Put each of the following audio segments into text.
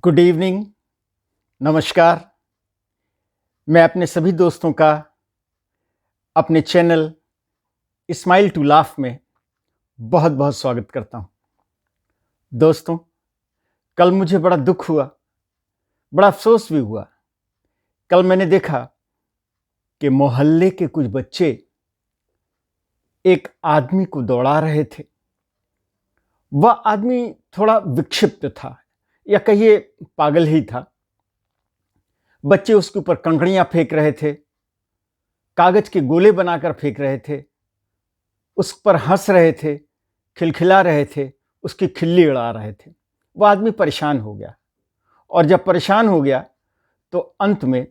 Good evening, नमस्कार। मैं अपने सभी दोस्तों का अपने चैनल स्माइल टू लाफ में बहुत बहुत स्वागत करता हूँ। दोस्तों, कल मुझे बड़ा दुख हुआ, बड़ा अफसोस भी हुआ। कल मैंने देखा कि मोहल्ले के कुछ बच्चे एक आदमी को दौड़ा रहे थे। वह आदमी थोड़ा विक्षिप्त था या कहिए पागल ही था। बच्चे उसके ऊपर कंकड़ियां फेंक रहे थे, कागज के गोले बनाकर फेंक रहे थे, उस पर हंस रहे थे, खिलखिला रहे थे, उसकी खिल्ली उड़ा रहे थे। वह आदमी परेशान हो गया और जब परेशान हो गया तो अंत में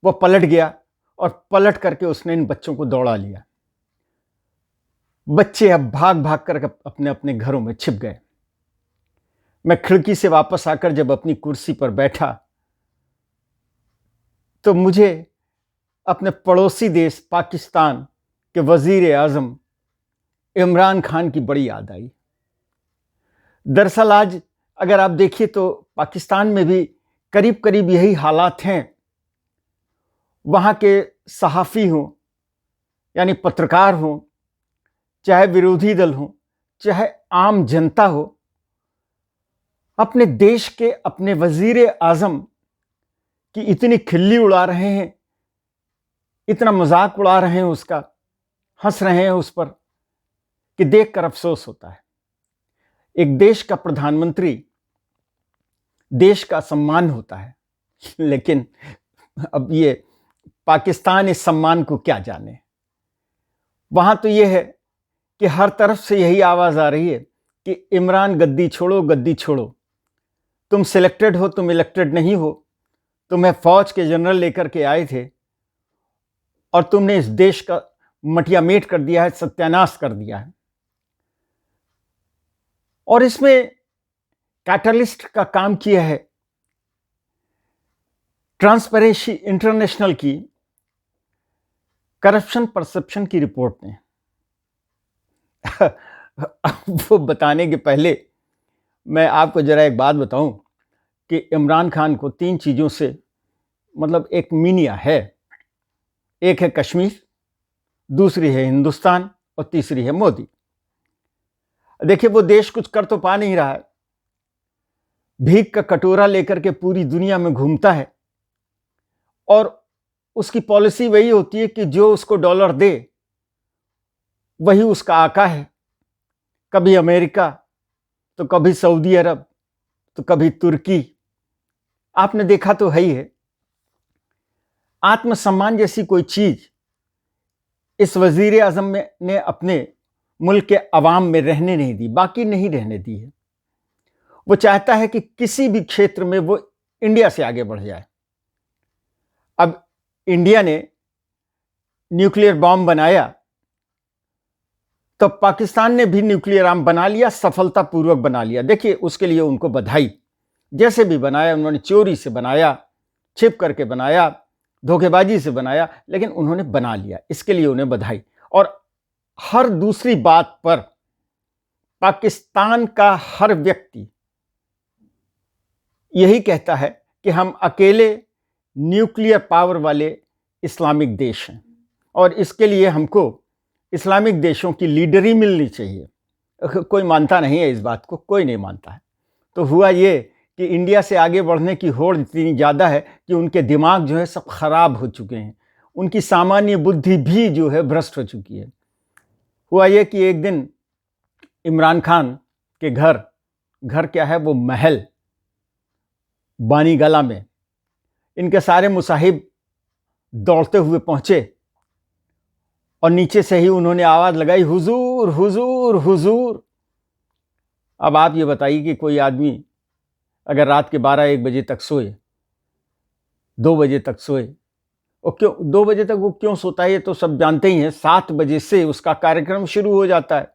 वह पलट गया और पलट करके उसने इन बच्चों को दौड़ा लिया। बच्चे अब भाग भाग कर अपने अपने घरों में छिप गए। मैं खिड़की से वापस आकर जब अपनी कुर्सी पर बैठा तो मुझे अपने पड़ोसी देश पाकिस्तान के वजीर आजम इमरान खान की बड़ी याद आई। दरअसल आज अगर आप देखिए तो पाकिस्तान में भी करीब करीब यही हालात हैं। वहाँ के सहाफ़ी हों यानी पत्रकार हों, चाहे विरोधी दल हों, चाहे आम जनता हो, अपने देश के अपने वजीर आज़म की इतनी खिल्ली उड़ा रहे हैं, इतना मजाक उड़ा रहे हैं, उसका हंस रहे हैं उस पर कि देखकर अफसोस होता है। एक देश का प्रधानमंत्री, देश का सम्मान होता है, लेकिन अब ये पाकिस्तान इस सम्मान को क्या जाने। वहां तो ये है कि हर तरफ से यही आवाज आ रही है कि इमरान गद्दी छोड़ो, गद्दी छोड़ो। तुम सिलेक्टेड हो, तुम इलेक्टेड नहीं हो। तुम्हें फौज के जनरल लेकर के आए थे और तुमने इस देश का मटिया मेट कर दिया है, सत्यानाश कर दिया है। और इसमें कैटलिस्ट का काम किया है ट्रांसपेरेंसी इंटरनेशनल की करप्शन परसेप्शन की रिपोर्ट ने। वो बताने के पहले मैं आपको जरा एक बात बताऊं कि इमरान खान को 3 चीज़ों से मतलब एक मीनिया है। एक है कश्मीर, दूसरी है हिंदुस्तान और तीसरी है मोदी। देखिए, वो देश कुछ कर तो पा नहीं रहा है, भीख का कटोरा लेकर के पूरी दुनिया में घूमता है और उसकी पॉलिसी वही होती है कि जो उसको डॉलर दे वही उसका आका है। कभी अमेरिका, तो कभी सऊदी अरब, तो कभी तुर्की। आपने देखा तो है ही है। आत्मसम्मान जैसी कोई चीज इस वजीर आजम ने अपने मुल्क के अवाम में रहने नहीं दी, बाकी नहीं रहने दी है। वो चाहता है कि किसी भी क्षेत्र में वो इंडिया से आगे बढ़ जाए। अब इंडिया ने न्यूक्लियर बॉम्ब बनाया तो पाकिस्तान ने भी न्यूक्लियर बॉम्ब बना लिया, सफलतापूर्वक बना लिया। देखिए, उसके लिए उनको बधाई। जैसे भी बनाया, उन्होंने चोरी से बनाया, छिप करके बनाया, धोखेबाजी से बनाया, लेकिन उन्होंने बना लिया, इसके लिए उन्हें बधाई। और हर दूसरी बात पर पाकिस्तान का हर व्यक्ति यही कहता है कि हम अकेले न्यूक्लियर पावर वाले इस्लामिक देश हैं और इसके लिए हमको इस्लामिक देशों की लीडरी मिलनी चाहिए। कोई मानता नहीं है इस बात को, कोई नहीं मानता है। तो हुआ ये कि इंडिया से आगे बढ़ने की होड़ इतनी ज़्यादा है कि उनके दिमाग जो है सब खराब हो चुके हैं, उनकी सामान्य बुद्धि भी जो है भ्रष्ट हो चुकी है। हुआ ये कि एक दिन इमरान खान के घर क्या है, वो महल बानीगला में, इनके सारे मुसाहिब दौड़ते हुए पहुंचे और नीचे से ही उन्होंने आवाज़ लगाई, हुजूर हुजूर हुजूर। अब आप ये बताइए कि कोई आदमी अगर रात के 12-1 बजे तक सोए, 2 बजे तक सोए, और क्यों 2 बजे तक वो क्यों सोता है ये तो सब जानते ही हैं। 7 बजे से उसका कार्यक्रम शुरू हो जाता है।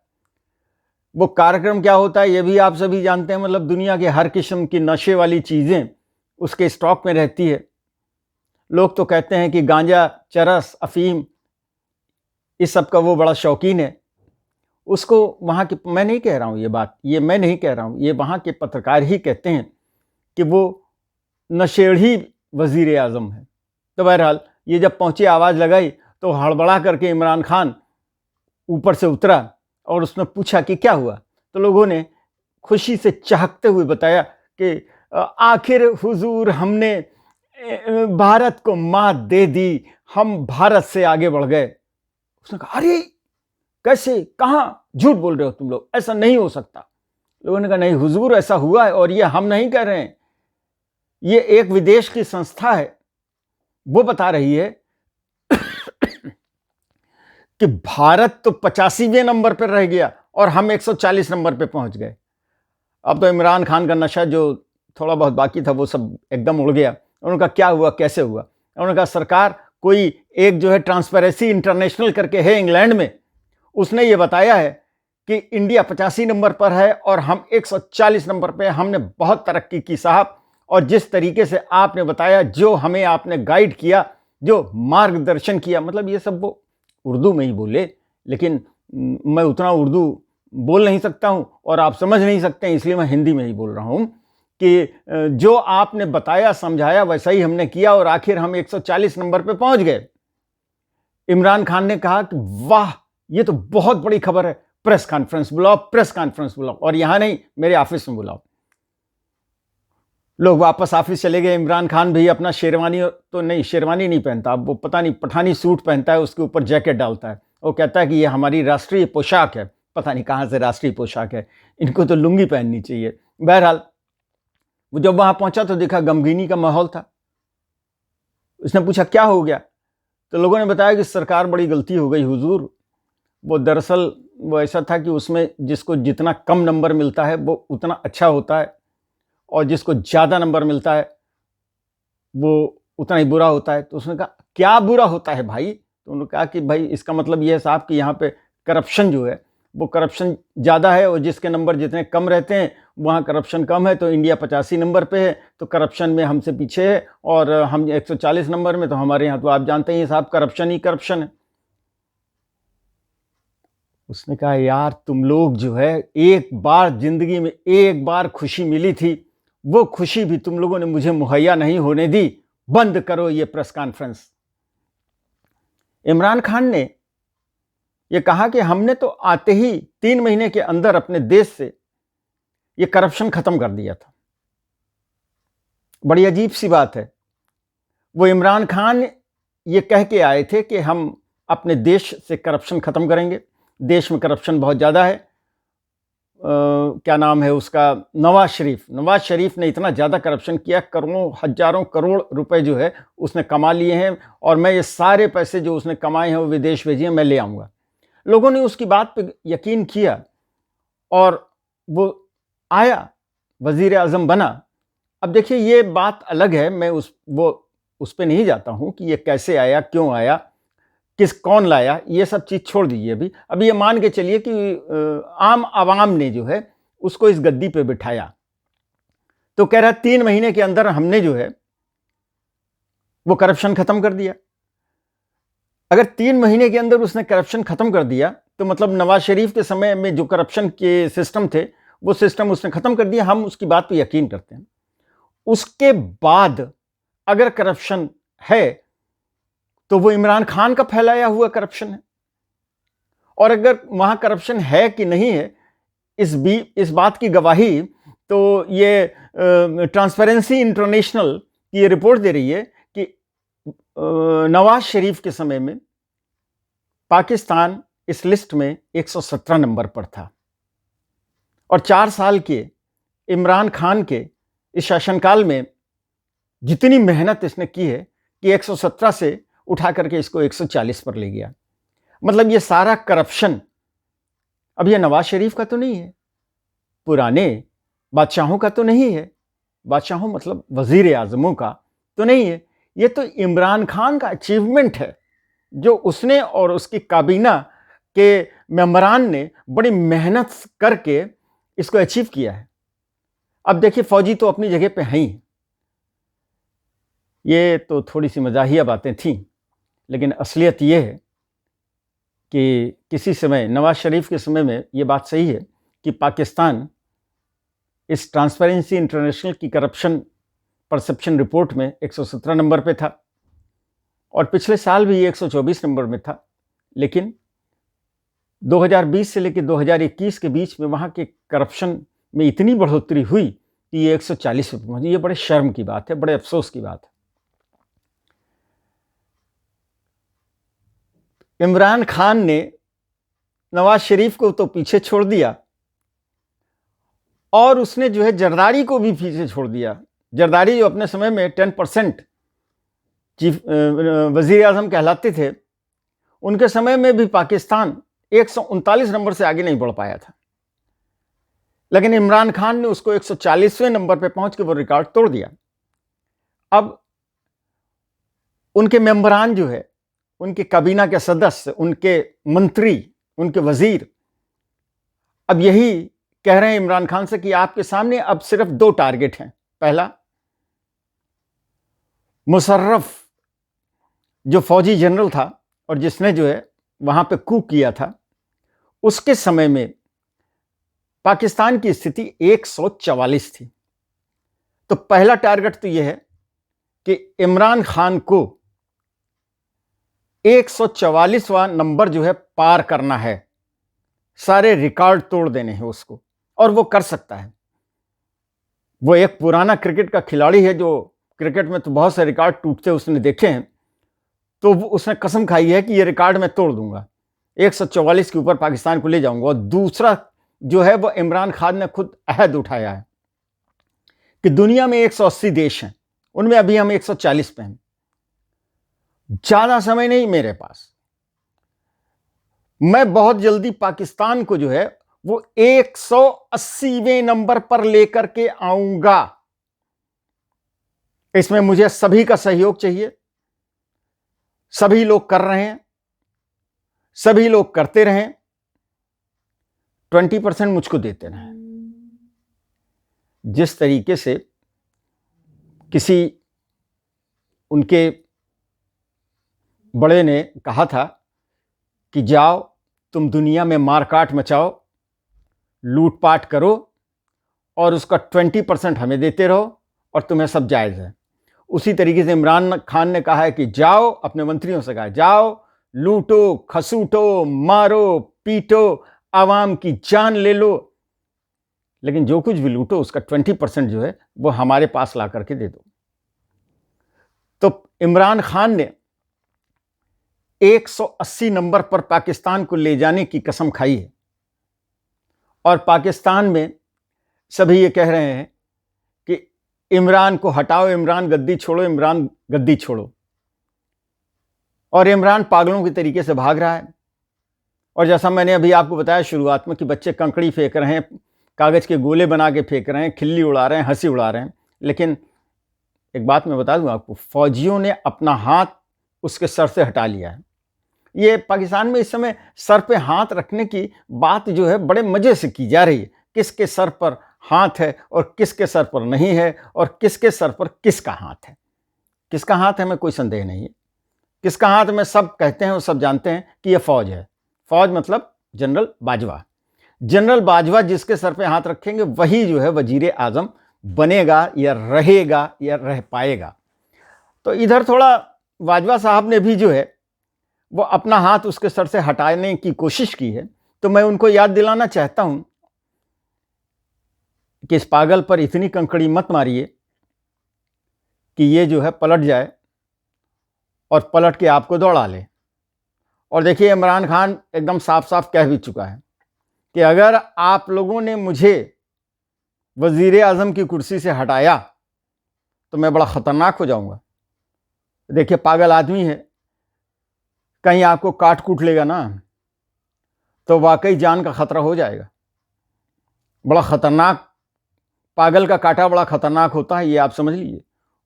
वो कार्यक्रम क्या होता है ये भी आप सभी जानते हैं। मतलब दुनिया के हर किस्म की नशे वाली चीज़ें उसके स्टॉक में रहती है। लोग तो कहते हैं कि गांजा, चरस, अफीम, इस सब का वो बड़ा शौकीन है। उसको वहाँ के, मैं नहीं कह रहा हूँ ये बात, ये मैं नहीं कह रहा हूँ, ये वहाँ के पत्रकार ही कहते हैं कि वो नशेड़ी वजीर आज़म है। तो बहरहाल ये जब पहुंची, आवाज़ लगाई, तो हड़बड़ा करके इमरान खान ऊपर से उतरा और उसने पूछा कि क्या हुआ। तो लोगों ने खुशी से चहकते हुए बताया कि आखिर हुजूर हमने भारत को मात दे दी, हम भारत से आगे बढ़ गए। उसने कहा अरे कैसे, कहाँ, झूठ बोल रहे हो तुम लोग, ऐसा नहीं हो सकता। लोगों ने कहा नहीं हुजूर ऐसा हुआ है, और ये हम नहीं कह रहे हैं, ये एक विदेश की संस्था है, वो बता रही है कि भारत तो 85वें नंबर पर रह गया और हम 140 नंबर पे पहुंच गए। अब तो इमरान खान का नशा जो थोड़ा बहुत बाकी था वो सब एकदम उड़ गया। उन्होंने कहा क्या हुआ, कैसे हुआ। उन्होंने कहा सरकार, कोई एक जो है ट्रांसपेरेंसी इंटरनेशनल करके है इंग्लैंड में, उसने ये बताया है कि इंडिया 85 नंबर पर है और हम 140 नंबर पे। हमने बहुत तरक्की की साहब, और जिस तरीके से आपने बताया, जो हमें आपने गाइड किया, जो मार्गदर्शन किया, मतलब ये सब वो उर्दू में ही बोले, लेकिन मैं उतना उर्दू बोल नहीं सकता हूं और आप समझ नहीं सकते हैं, इसलिए मैं हिंदी में ही बोल रहा हूं कि जो आपने बताया समझाया वैसा ही हमने किया और आखिर हम 140 नंबर पे पहुंच गए। इमरान खान ने कहा कि वाह, ये तो बहुत बड़ी खबर है, प्रेस कॉन्फ्रेंस बुलाओ, प्रेस कॉन्फ्रेंस बुलाओ, और यहां नहीं, मेरे ऑफिस में बुलाओ। लोग वापस ऑफिस चले गए। इमरान खान भी अपना शेरवानी तो नहीं, शेरवानी नहीं पहनता, अब वो पता नहीं पठानी सूट पहनता है, उसके ऊपर जैकेट डालता है। वो कहता है कि ये हमारी राष्ट्रीय पोशाक है। पता नहीं कहाँ से राष्ट्रीय पोशाक है, इनको तो लुंगी पहननी चाहिए। बहरहाल वो जब वहां पहुंचा तो देखा गमगीनी का माहौल था। उसने पूछा क्या हो गया, तो लोगों ने बताया कि सरकार बड़ी गलती हो गई हुजूर। वो दरअसल वो ऐसा था कि उसमें जिसको जितना कम नंबर मिलता है वो उतना अच्छा होता है, और जिसको ज़्यादा नंबर मिलता है वो उतना ही बुरा होता है। तो उसने कहा क्या बुरा होता है भाई। तो उन्होंने कहा कि भाई इसका मतलब ये है साहब कि यहाँ पे करप्शन जो है वो करप्शन ज़्यादा है, और जिसके नंबर जितने कम रहते हैं वहाँ करप्शन कम है। तो इंडिया 85 नंबर पे है, तो करप्शन में हमसे पीछे है, और हम 140 नंबर में, तो हमारे यहाँ तो आप जानते हैं साहब करप्शन ही करप्शन है। उसने कहा यार तुम लोग जो है, एक बार जिंदगी में एक बार खुशी मिली थी, वो खुशी भी तुम लोगों ने मुझे मुहैया नहीं होने दी। बंद करो ये प्रेस कॉन्फ्रेंस। इमरान खान ने ये कहा कि हमने तो आते ही 3 महीने के अंदर अपने देश से ये करप्शन खत्म कर दिया था। बड़ी अजीब सी बात है, वो इमरान खान ये कह के आए थे कि हम अपने देश से करप्शन खत्म करेंगे, देश में करप्शन बहुत ज़्यादा है। क्या नाम है उसका, नवाज शरीफ ने इतना ज़्यादा करप्शन किया, करोड़ों हजारों करोड़ रुपए जो है उसने कमा लिए हैं, और मैं ये सारे पैसे जो उसने कमाए हैं वो विदेश भेजिए, मैं ले आऊँगा। लोगों ने उसकी बात पे यकीन किया और वो आया, वज़ीर आज़म बना। अब देखिए ये बात अलग है, मैं उस पे नहीं जाता हूँ कि ये कैसे आया, क्यों आया, कौन लाया, ये सब चीज़ छोड़ दीजिए। अभी ये मान के चलिए कि आम आवाम ने जो है उसको इस गद्दी पे बिठाया, तो कह रहा 3 महीने के अंदर हमने जो है वो करप्शन खत्म कर दिया। अगर 3 महीने के अंदर उसने करप्शन खत्म कर दिया तो मतलब नवाज शरीफ के समय में जो करप्शन के सिस्टम थे वो सिस्टम उसने खत्म कर दिया, हम उसकी बात पे यकीन करते हैं। उसके बाद अगर करप्शन है तो वो इमरान खान का फैलाया हुआ करप्शन है, और अगर वहां करप्शन है कि नहीं है इस बात की गवाही तो ये ट्रांसपेरेंसी इंटरनेशनल की ये रिपोर्ट दे रही है कि नवाज शरीफ के समय में पाकिस्तान इस लिस्ट में 117 नंबर पर था, और 4 साल के इमरान खान के इस शासनकाल में जितनी मेहनत इसने की है कि 117 से उठा करके इसको 140 पर ले गया। मतलब ये सारा करप्शन अब ये नवाज शरीफ का तो नहीं है, पुराने बादशाहों का तो नहीं है, बादशाहों मतलब वजीर आजमों का तो नहीं है, ये तो इमरान खान का अचीवमेंट है जो उसने और उसकी काबीना के मेंबरान ने बड़ी मेहनत करके इसको अचीव किया है। अब देखिए फौजी तो अपनी जगह पे हैं ही, ये तो थोड़ी सी मजाहिया बातें थीं, लेकिन असलियत ये है कि किसी समय नवाज शरीफ के समय में ये बात सही है कि पाकिस्तान इस ट्रांसपेरेंसी इंटरनेशनल की करप्शन परसेप्शन रिपोर्ट में 117 नंबर पे था और पिछले साल भी 124 नंबर में था, लेकिन 2020 से लेकर 2021 के बीच में वहाँ के करप्शन में इतनी बढ़ोतरी हुई कि ये 140 पे पहुंची। ये बड़े शर्म की बात है, बड़े अफसोस की बात है। इमरान खान ने नवाज शरीफ को तो पीछे छोड़ दिया और उसने जो है जरदारी को भी पीछे छोड़ दिया। जरदारी जो अपने समय में 10% चीफ वजीर आजम कहलाते थे, उनके समय में भी पाकिस्तान 139 नंबर से आगे नहीं बढ़ पाया था, लेकिन इमरान खान ने उसको 140वें नंबर पे पहुंच के वो रिकॉर्ड तोड़ दिया। अब उनके मेंबरान जो है, उनके काबीना के सदस्य, उनके मंत्री, उनके वजीर अब यही कह रहे हैं इमरान खान से कि आपके सामने अब सिर्फ 2 टारगेट हैं। पहला, मुशर्रफ जो फौजी जनरल था और जिसने जो है वहां पे कू किया था, उसके समय में पाकिस्तान की स्थिति 144 थी। तो पहला टारगेट तो यह है कि इमरान खान को 144वां नंबर जो है पार करना है, सारे रिकॉर्ड तोड़ देने हैं उसको, और वो कर सकता है। वो एक पुराना क्रिकेट का खिलाड़ी है जो क्रिकेट में तो बहुत से रिकॉर्ड टूटते उसने देखे हैं, तो उसने कसम खाई है कि ये रिकॉर्ड मैं तोड़ दूंगा, 144 के ऊपर पाकिस्तान को ले जाऊंगा। और दूसरा जो है वो इमरान खान ने खुद अहद उठाया है कि दुनिया में 180 देश हैं, उनमें अभी हम 140 पे हैं। ज्यादा समय नहीं मेरे पास, मैं बहुत जल्दी पाकिस्तान को जो है वो 180वें नंबर पर लेकर के आऊंगा। इसमें मुझे सभी का सहयोग चाहिए। सभी लोग कर रहे हैं, सभी लोग करते रहें, 20% मुझको देते रहें। जिस तरीके से किसी उनके बड़े ने कहा था कि जाओ तुम दुनिया में मारकाट मचाओ, लूटपाट करो और उसका 20% हमें देते रहो और तुम्हें सब जायज़ है, उसी तरीके से इमरान खान ने कहा है कि जाओ, अपने मंत्रियों से कहा जाओ लूटो, खसूटो, मारो, पीटो, आवाम की जान ले लो, लेकिन जो कुछ भी लूटो उसका 20% जो है वो हमारे पास ला करके दे दो। तो इमरान खान ने 180 नंबर पर पाकिस्तान को ले जाने की कसम खाई है और पाकिस्तान में सभी ये कह रहे हैं कि इमरान को हटाओ, इमरान गद्दी छोड़ो, इमरान गद्दी छोड़ो। और इमरान पागलों के तरीके से भाग रहा है। और जैसा मैंने अभी आपको बताया शुरुआत में कि बच्चे कंकड़ी फेंक रहे हैं, कागज के गोले बना के फेंक रहे हैं, खिल्ली उड़ा रहे हैं, हंसी उड़ा रहे हैं, लेकिन एक बात मैं बता दूं आपको, फौजियों ने अपना हाथ उसके सर से हटा लिया है। ये पाकिस्तान में इस समय सर पे हाथ रखने की बात जो है बड़े मजे से की जा रही है, किसके सर पर हाथ है और किसके सर पर नहीं है, और किसके सर पर किसका हाथ है। किसका हाथ है में कोई संदेह नहीं है, किसका हाथ में सब कहते हैं और सब जानते हैं कि यह फौज है। फौज मतलब जनरल बाजवा। जनरल बाजवा जिसके सर पे हाथ रखेंगे वही जो है वजीर आजम बनेगा या रहेगा या रह पाएगा। तो इधर थोड़ा बाजवा साहब ने भी जो है वो अपना हाथ उसके सर से हटाने की कोशिश की है। तो मैं उनको याद दिलाना चाहता हूं कि इस पागल पर इतनी कंकड़ी मत मारिए कि ये जो है पलट जाए और पलट के आपको दौड़ा ले। और देखिए, इमरान खान एकदम साफ साफ कह भी चुका है कि अगर आप लोगों ने मुझे वजीर आजम की कुर्सी से हटाया तो मैं बड़ा खतरनाक हो जाऊंगा। देखिए, पागल आदमी है, कहीं आपको काट कूट लेगा ना तो वाकई जान का खतरा हो जाएगा। बड़ा खतरनाक, पागल का काटा बड़ा खतरनाक होता है, ये आप समझ लीजिए।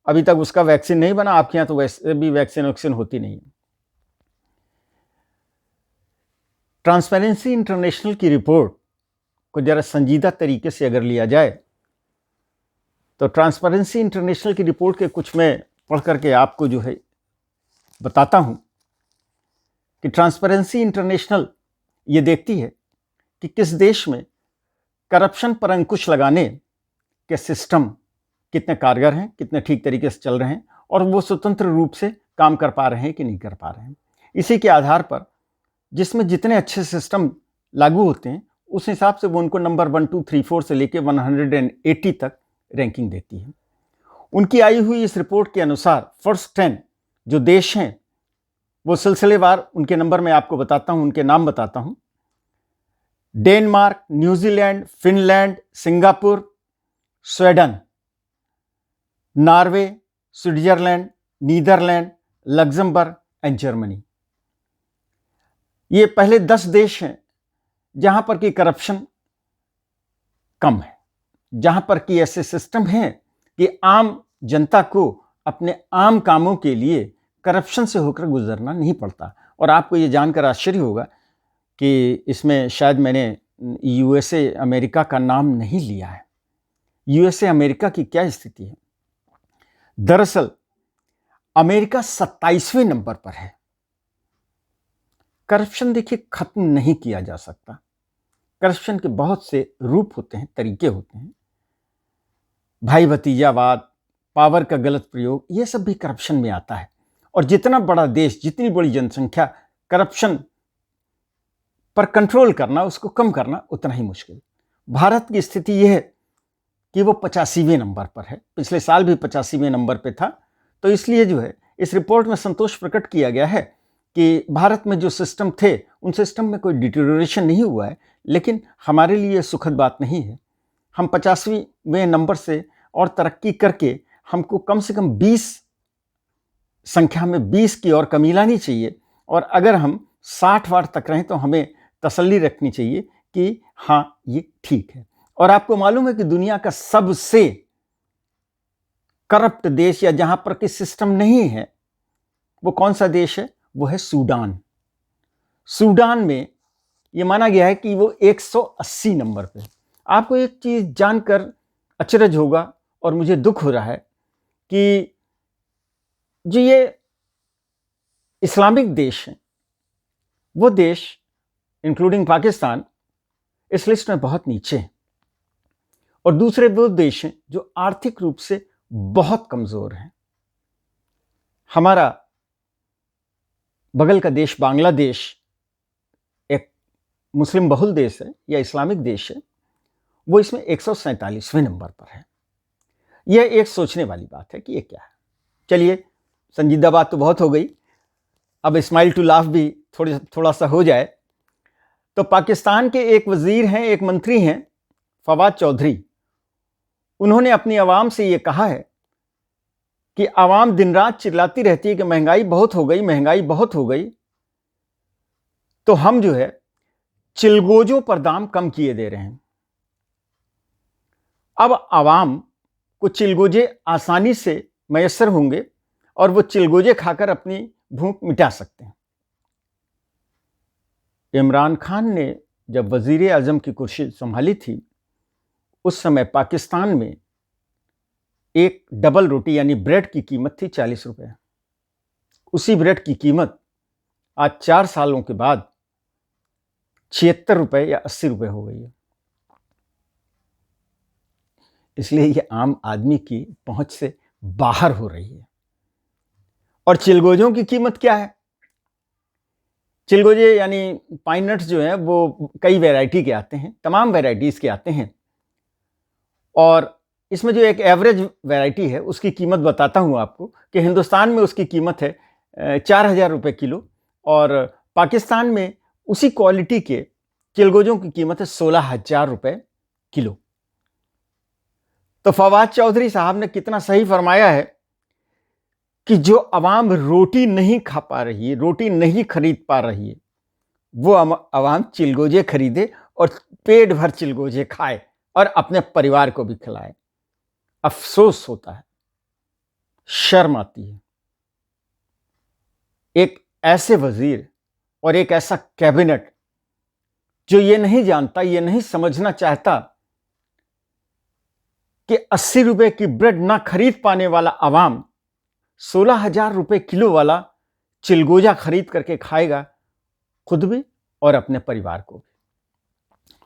अभी तक उसका वैक्सीन नहीं बना, आपके यहाँ तो वैसे भी वैक्सीन होती नहीं है। ट्रांसपेरेंसी इंटरनेशनल की रिपोर्ट को जरा संजीदा तरीके से अगर लिया जाए तो ट्रांसपेरेंसी इंटरनेशनल की रिपोर्ट के कुछ मैं पढ़ करके आपको जो है बताता हूं कि ट्रांसपेरेंसी इंटरनेशनल ये देखती है कि किस देश में करप्शन पर अंकुश लगाने के सिस्टम कितने कारगर हैं, कितने ठीक तरीके से चल रहे हैं और वो स्वतंत्र रूप से काम कर पा रहे हैं कि नहीं कर पा रहे हैं। इसी के आधार पर जिसमें जितने अच्छे सिस्टम लागू होते हैं उस हिसाब से वो उनको नंबर 1, 2, 3, 4 से लेके 180 तक रैंकिंग देती है। उनकी आई हुई इस रिपोर्ट के अनुसार फर्स्ट 10 जो देश हैं वो सिलसिलेवार उनके नंबर में आपको बताता हूं, उनके नाम बताता हूं। Denmark, New Zealand, Finland, Singapore, Sweden, Norway, Switzerland, Netherland, Luxembourg and Germany. ये पहले 10 देश हैं जहां पर कि करप्शन कम है, जहां पर कि ऐसे सिस्टम हैं कि आम जनता को अपने आम कामों के लिए करप्शन से होकर गुजरना नहीं पड़ता। और आपको ये जानकर आश्चर्य होगा कि इसमें शायद मैंने यूएसए अमेरिका का नाम नहीं लिया है। यूएसए अमेरिका की क्या स्थिति है? दरअसल अमेरिका 27वें नंबर पर है। करप्शन देखिए खत्म नहीं किया जा सकता। करप्शन के बहुत से रूप होते हैं, तरीके होते हैं। भाई भतीजावाद, पावर का गलत प्रयोग, ये सब भी करप्शन में आता है। और जितना बड़ा देश, जितनी बड़ी जनसंख्या, करप्शन पर कंट्रोल करना, उसको कम करना उतना ही मुश्किल। भारत की स्थिति यह है कि वो 85वें नंबर पर है। पिछले साल भी 85वें नंबर पे था। तो इसलिए जो है इस रिपोर्ट में संतोष प्रकट किया गया है कि भारत में जो सिस्टम थे उन सिस्टम में कोई डिटेरियोरेशन नहीं हुआ है। लेकिन हमारे लिए सुखद बात नहीं है। हम 85वें नंबर से और तरक्की करके हमको कम से कम 20 संख्या में 20 की और कमी लानी चाहिए। और अगर हम 60 तक रहें तो हमें तसल्ली रखनी चाहिए कि हाँ, ये ठीक है। और आपको मालूम है कि दुनिया का सबसे करप्ट देश या जहां पर कि सिस्टम नहीं है वो कौन सा देश है? वो है सूडान। सूडान में ये माना गया है कि वो 180 नंबर पे। आपको एक चीज जानकर अचरज होगा और मुझे दुख हो रहा है कि जो ये इस्लामिक देश हैं वो देश इंक्लूडिंग पाकिस्तान इस लिस्ट में बहुत नीचे हैं। और दूसरे वो देश हैं जो आर्थिक रूप से बहुत कमजोर हैं। हमारा बगल का देश बांग्लादेश एक मुस्लिम बहुल देश है या इस्लामिक देश है, वो इसमें 147वें नंबर पर है। यह एक सोचने वाली बात है कि ये क्या है। चलिए, संजीदा बात तो बहुत हो गई, अब स्माइल टू लाफ भी थोड़ा सा हो जाए। तो पाकिस्तान के एक वजीर हैं, एक मंत्री हैं, फवाद चौधरी। उन्होंने अपनी आवाम से ये कहा है कि आवाम दिन रात चिल्लाती रहती है कि महंगाई बहुत हो गई, महंगाई बहुत हो गई, तो हम जो है चिलगोजों पर दाम कम किए दे रहे हैं। अब आवाम को चिलगोजे आसानी से मयसर होंगे और वो चिलगोजे खाकर अपनी भूख मिटा सकते हैं। इमरान खान ने जब वजीर आजम की कुर्सी संभाली थी उस समय पाकिस्तान में एक डबल रोटी यानी ब्रेड की कीमत थी 40 रुपए। उसी ब्रेड की कीमत आज 4 सालों के बाद 76 रुपए या 80 रुपए हो गई है। इसलिए ये आम आदमी की पहुंच से बाहर हो रही है। और चिलगोजों की कीमत क्या है? चिलगोजे यानी पाइन नट्स जो हैं वो कई वैरायटी के आते हैं, तमाम वैरायटीज के आते हैं। और इसमें जो एक एवरेज वैरायटी है उसकी कीमत बताता हूं आपको कि हिंदुस्तान में उसकी कीमत है 4000 रुपये किलो और पाकिस्तान में उसी क्वालिटी के चिलगोजों की कीमत है 16,000 रुपये किलो। तो फवाद चौधरी साहब ने कितना सही फरमाया है कि जो अवाम रोटी नहीं खा पा रही है, रोटी नहीं खरीद पा रही है, वो अवाम चिलगोजे खरीदे और पेट भर चिलगोजे खाए और अपने परिवार को भी खिलाए। अफसोस होता है, शर्म आती है, एक ऐसे वजीर और एक ऐसा कैबिनेट जो ये नहीं जानता, ये नहीं समझना चाहता कि 80 रुपए की ब्रेड ना खरीद पाने वाला अवाम 16,000 रुपए किलो वाला चिलगोजा खरीद करके खाएगा, खुद भी और अपने परिवार को भी।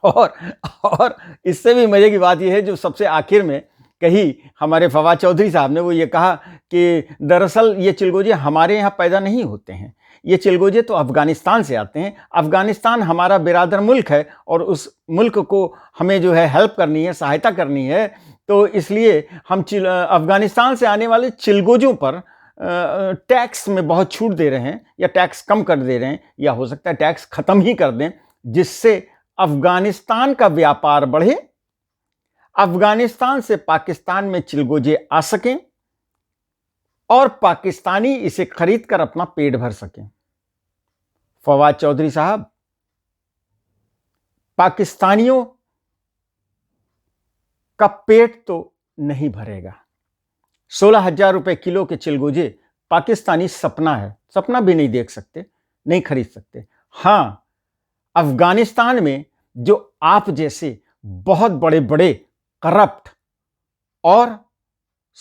और इससे भी मजे की बात यह है जो सबसे आखिर में कही हमारे फवाद चौधरी साहब ने, वो ये कहा कि दरअसल ये चिलगोजे हमारे यहाँ पैदा नहीं होते हैं, ये चिलगोजे तो अफ़गानिस्तान से आते हैं। अफ़गानिस्तान हमारा बिरादर मुल्क है और उस मुल्क को हमें जो है हेल्प करनी है, सहायता करनी है, तो इसलिए हम अफ़गानिस्तान से आने वाले चिलगोजों पर टैक्स में बहुत छूट दे रहे हैं या टैक्स कम कर दे रहे हैं, या हो सकता है टैक्स ख़त्म ही कर दें, जिससे अफ़गानिस्तान का व्यापार बढ़े, अफ़गानिस्तान से पाकिस्तान में चिलगोजे आ सकें और पाकिस्तानी इसे खरीद कर अपना पेट भर सकें। फवाद चौधरी साहब, पाकिस्तानियों का पेट तो नहीं भरेगा। 16,000 रुपए किलो के चिलगोजे पाकिस्तानी सपना है, सपना भी नहीं देख सकते, नहीं खरीद सकते। हाँ, अफ़गानिस्तान में जो आप जैसे बहुत बड़े बड़े करप्ट और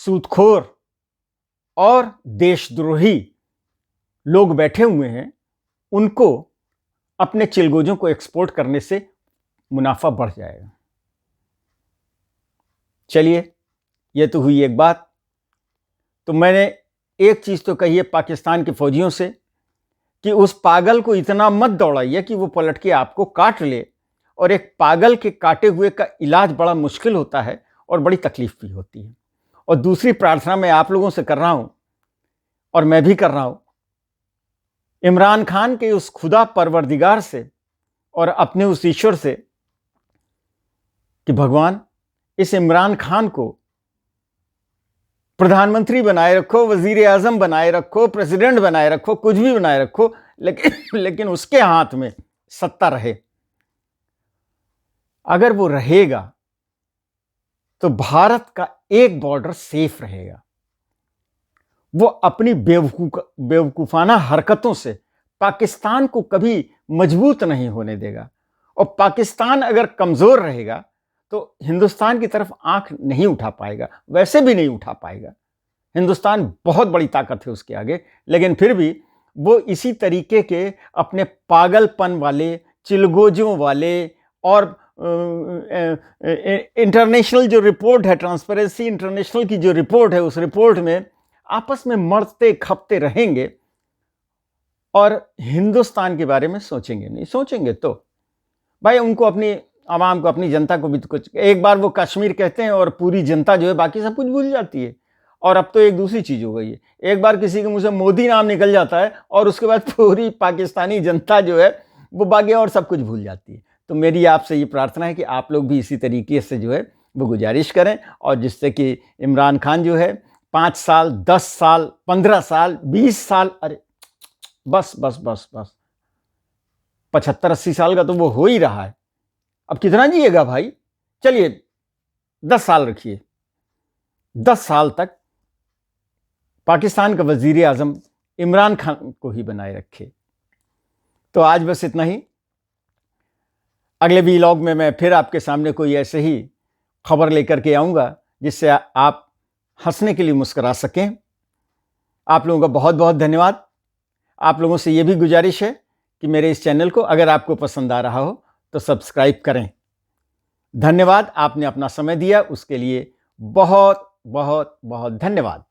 सूदखोर और देशद्रोही लोग बैठे हुए हैं, उनको अपने चिलगोजों को एक्सपोर्ट करने से मुनाफा बढ़ जाएगा। चलिए, ये तो हुई एक बात। तो मैंने एक चीज़ तो कही है पाकिस्तान के फौजियों से कि उस पागल को इतना मत दौड़ाइए कि वो पलट के आपको काट ले, और एक पागल के काटे हुए का इलाज बड़ा मुश्किल होता है और बड़ी तकलीफ भी होती है। और दूसरी प्रार्थना मैं आप लोगों से कर रहा हूं, और मैं भी कर रहा हूं, इमरान खान के उस खुदा परवरदिगार से और अपने उस ईश्वर से कि भगवान इस इमरान खान को प्रधानमंत्री बनाए रखो, वजीर आजम बनाए रखो, प्रेसिडेंट बनाए रखो, कुछ भी बनाए रखो, लेकिन उसके हाथ में सत्ता रहे। अगर वो रहेगा तो भारत का एक बॉर्डर सेफ रहेगा। वो अपनी बेवकूफाना हरकतों से पाकिस्तान को कभी मजबूत नहीं होने देगा, और पाकिस्तान अगर कमजोर रहेगा तो हिंदुस्तान की तरफ आंख नहीं उठा पाएगा, वैसे भी नहीं उठा पाएगा। हिंदुस्तान बहुत बड़ी ताकत है उसके आगे, लेकिन फिर भी वो इसी तरीके के अपने पागलपन वाले, चिलगोजों वाले, और इंटरनेशनल जो रिपोर्ट है, ट्रांसपेरेंसी इंटरनेशनल की जो रिपोर्ट है, उस रिपोर्ट में आपस में मरते खपते रहेंगे और हिंदुस्तान के बारे में सोचेंगे नहीं। सोचेंगे तो भाई उनको, अपनी आवाम को, अपनी जनता को भी तो कुछ, एक बार वो कश्मीर कहते हैं और पूरी जनता जो है बाकी सब कुछ भूल जाती है। और अब तो एक दूसरी चीज हो गई है, एक बार किसी के मुंह से मोदी नाम निकल जाता है और उसके बाद पूरी पाकिस्तानी जनता जो है वो बाकी और सब कुछ भूल जाती है। तो मेरी आपसे ये प्रार्थना है कि आप लोग भी इसी तरीके से जो है वो गुजारिश करें, और जिससे कि इमरान खान जो है 5 साल, 10 साल, 15 साल, 20 साल, अरे बस बस बस बस, 75-80 साल का तो वो हो ही रहा है, अब कितना जिएगा भाई। चलिए 10 साल रखिए, 10 साल तक पाकिस्तान का वजीर आजम इमरान खान को ही बनाए रखे। तो आज बस इतना ही। अगले व्लॉग में मैं फिर आपके सामने कोई ऐसे ही खबर लेकर के आऊँगा जिससे आप हंसने के लिए मुस्कुरा सकें। आप लोगों का बहुत बहुत धन्यवाद। आप लोगों से ये भी गुजारिश है कि मेरे इस चैनल को अगर आपको पसंद आ रहा हो तो सब्सक्राइब करें। धन्यवाद, आपने अपना समय दिया, उसके लिए बहुत बहुत बहुत धन्यवाद।